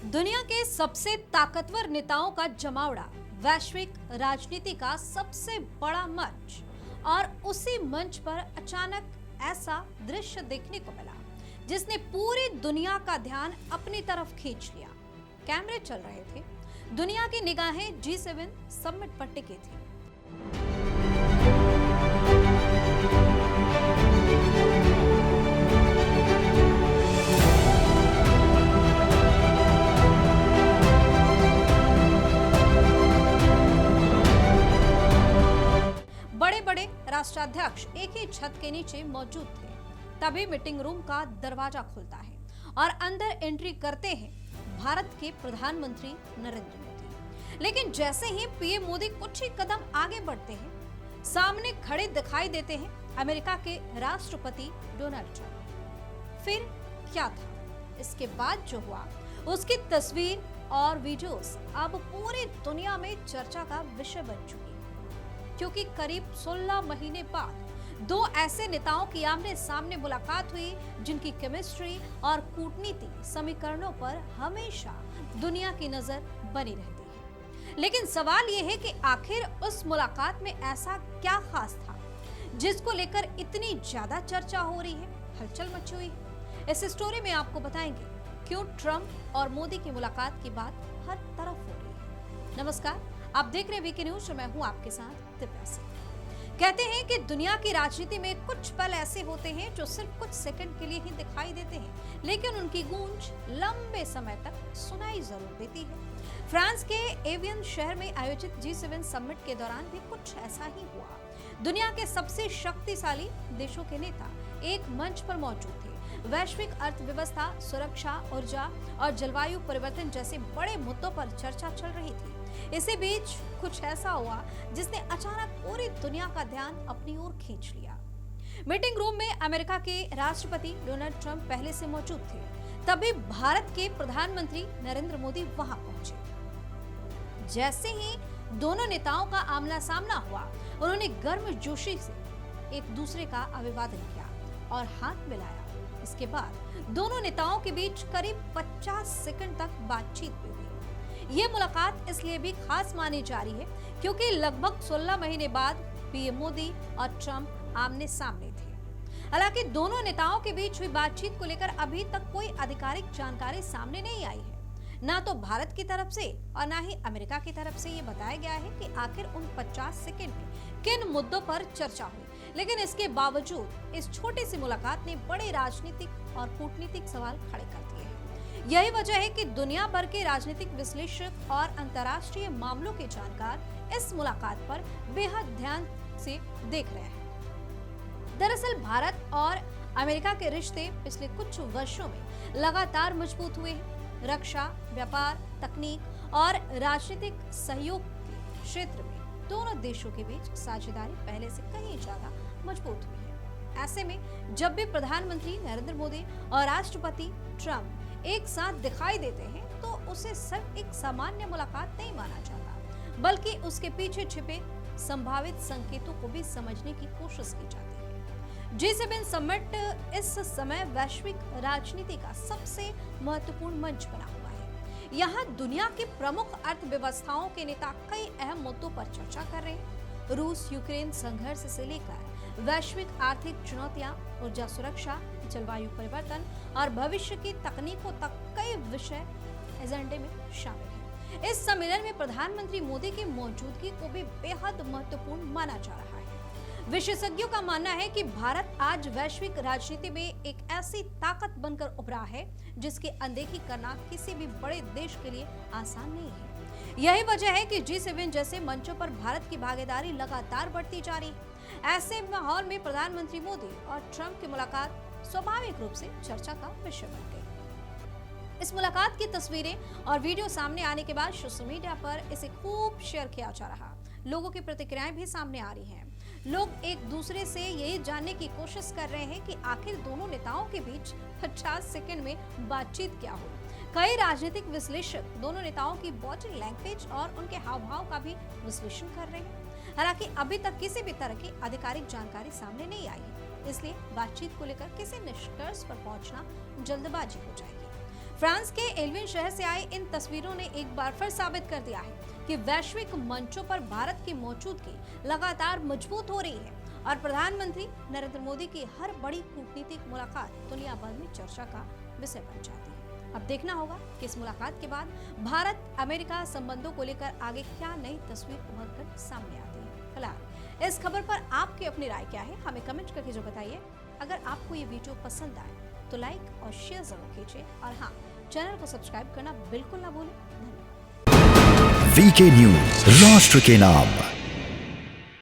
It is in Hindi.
दुनिया के सबसे ताकतवर नेताओं का जमावड़ा, वैश्विक राजनीति का सबसे बड़ा मंच। और उसी मंच पर अचानक ऐसा दृश्य देखने को मिला जिसने पूरी दुनिया का ध्यान अपनी तरफ खींच लिया। कैमरे चल रहे थे, दुनिया की निगाहें G7 समिट पर टिकी थी। बड़े बड़े राष्ट्राध्यक्ष एक ही छत के नीचे मौजूद थे। तभी मीटिंग रूम का दरवाजा खुलता है और अंदर एंट्री करते हैं भारत के प्रधानमंत्री नरेंद्र मोदी। लेकिन जैसे ही पीएम मोदी कुछ ही कदम आगे बढ़ते हैं, सामने खड़े दिखाई देते हैं अमेरिका के राष्ट्रपति डोनाल्ड ट्रंप। फिर क्या था? इसके बाद जो हुआ उसकी तस्वीर और वीडियोस अब पूरी दुनिया में चर्चा का विषय बन चुकी है, क्योंकि करीब 16 महीने बाद दो ऐसे नेताओं की आमने सामने मुलाकात हुई जिनकी केमिस्ट्री और कूटनीति समीकरणों पर हमेशा दुनिया की नजर बनी रहती है। लेकिन सवाल यह है कि आखिर उस मुलाकात में ऐसा क्या खास था जिसको लेकर इतनी ज्यादा चर्चा हो रही है, हलचल मची हुई है। इस स्टोरी में आपको बताएंगे क्यों ट्रंप और मोदी की मुलाकात की बात हर तरफ हो रही है। नमस्कार, आप देख रहे वीके न्यूज और मैं हूं आपके साथ दिव्या सिंह। कहते हैं कि दुनिया की राजनीति में कुछ पल ऐसे होते हैं जो सिर्फ कुछ सेकंड के लिए ही दिखाई देते हैं, लेकिन उनकी गूंज लंबे समय तक सुनाई जरूर देती है। फ्रांस के एवियन शहर में आयोजित G7 समिट के दौरान भी कुछ ऐसा ही हुआ। दुनिया के सबसे शक्तिशाली देशों के नेता एक मंच पर मौजूद थे। वैश्विक अर्थव्यवस्था, सुरक्षा, ऊर्जा और जलवायु परिवर्तन जैसे बड़े मुद्दों पर चर्चा चल रही थी। इसी बीच कुछ ऐसा हुआ जिसने अचानक पूरी दुनिया का ध्यान अपनी ओर खींच लिया। मीटिंग रूम में अमेरिका के राष्ट्रपति डोनाल्ड ट्रंप पहले से मौजूद थे। तभी भारत के प्रधानमंत्री नरेंद्र मोदी वहां पहुंचे। जैसे ही दोनों नेताओं का आमना सामना हुआ, उन्होंने गर्मजोशी से एक दूसरे का अभिवादन किया और हाथ मिलाया। इसके बाद दोनों नेताओं के बीच करीब 50 सेकंड तक बातचीत भी हुई। ये मुलाकात इसलिए भी खास मानी जा रही है क्योंकि लगभग 16 महीने बाद पीएम मोदी और ट्रंप आमने सामने थे। हालांकि दोनों नेताओं के बीच हुई बातचीत को लेकर अभी तक कोई आधिकारिक जानकारी सामने नहीं आई है। ना तो भारत की तरफ से और ना ही अमेरिका की तरफ से ये बताया गया है कि आखिर उन 50 सेकंड में किन मुद्दों पर चर्चा हुई। लेकिन इसके बावजूद इस छोटी सी मुलाकात ने बड़े राजनीतिक और कूटनीतिक सवाल खड़े कर दिए हैं। यही वजह है कि दुनिया भर के राजनीतिक विश्लेषक और अंतर्राष्ट्रीय मामलों के जानकार इस मुलाकात पर बेहद ध्यान से देख रहे हैं। दरअसल भारत और अमेरिका के रिश्ते पिछले कुछ वर्षों में लगातार मजबूत हुए हैं। रक्षा, व्यापार, तकनीक और राजनीतिक सहयोग के क्षेत्र में दोनों देशों के बीच साझेदारी पहले से कहीं ज्यादा मजबूत हुई है। ऐसे में जब भी प्रधानमंत्री नरेंद्र मोदी और राष्ट्रपति ट्रंप एक साथ दिखाई देते हैं, तो उसे सिर्फ एक सामान्य मुलाकात नहीं माना जाता, बल्कि उसके पीछे छिपे संभावित संकेतों को भी समझने की कोशिश की जाती है। G7 समिट इस समय वैश्विक राजनीति का सबसे महत्वपूर्ण मंच बना हुआ है। यहाँ दुनिया की प्रमुख अर्थव्यवस्थाओं के नेता कई अहम मुद्दों पर चर्चा कर रहे हैं। रूस यूक्रेन संघर्ष से लेकर वैश्विक आर्थिक चुनौतियां, ऊर्जा सुरक्षा, जलवायु परिवर्तन और भविष्य की तकनीकों तक कई विषय एजेंडे में शामिल हैं। इस सम्मेलन में प्रधानमंत्री मोदी की मौजूदगी को भी बेहद महत्वपूर्ण माना जा रहा है। विशेषज्ञों का मानना है कि भारत आज वैश्विक राजनीति में एक ऐसी ताकत बनकर उभरा है जिसकी अनदेखी करना किसी भी बड़े देश के लिए आसान नहीं है। यही वजह है कि G7 जैसे मंचों पर भारत की भागीदारी लगातार बढ़ती जा रही है। ऐसे माहौल में प्रधानमंत्री मोदी और ट्रंप की मुलाकात स्वाभाविक रूप से चर्चा का विषय बन गई। इस मुलाकात की तस्वीरें और वीडियो सामने आने के बाद सोशल मीडिया पर इसे खूब शेयर किया जा रहा। लोगों की प्रतिक्रियाएं भी सामने आ रही हैं। लोग एक दूसरे से यही जानने की कोशिश कर रहे हैं कि आखिर दोनों नेताओं के बीच 50 सेकंड में बातचीत क्या हुई। कई राजनीतिक विश्लेषक दोनों नेताओं की बॉडी लैंग्वेज और उनके हाव भाव का भी विश्लेषण कर रहे हैं। हालांकि अभी तक किसी भी तरह की आधिकारिक जानकारी सामने नहीं आई है, इसलिए बातचीत को लेकर किसी निष्कर्ष पर पहुंचना जल्दबाजी हो जाएगी। फ्रांस के एल्विन शहर से आई इन तस्वीरों ने एक बार फिर साबित कर दिया है कि वैश्विक मंचों पर भारत की मौजूदगी लगातार मजबूत हो रही है और प्रधानमंत्री नरेंद्र मोदी की हर बड़ी कूटनीतिक मुलाकात दुनिया भर में चर्चा का विषय बन जाती है। अब देखना होगा कि इस मुलाकात के बाद भारत अमेरिका संबंधों को लेकर आगे क्या नई तस्वीर उभर कर सामने आती है। फिलहाल इस खबर पर आपकी अपनी राय क्या है, हमें कमेंट करके जो बताइए। अगर आपको ये वीडियो पसंद आए तो लाइक और शेयर जरूर कीजिए और हाँ, चैनल को सब्सक्राइब करना बिल्कुल ना भूलें। धन्यवाद। वीके न्यूज, राष्ट्र के नाम।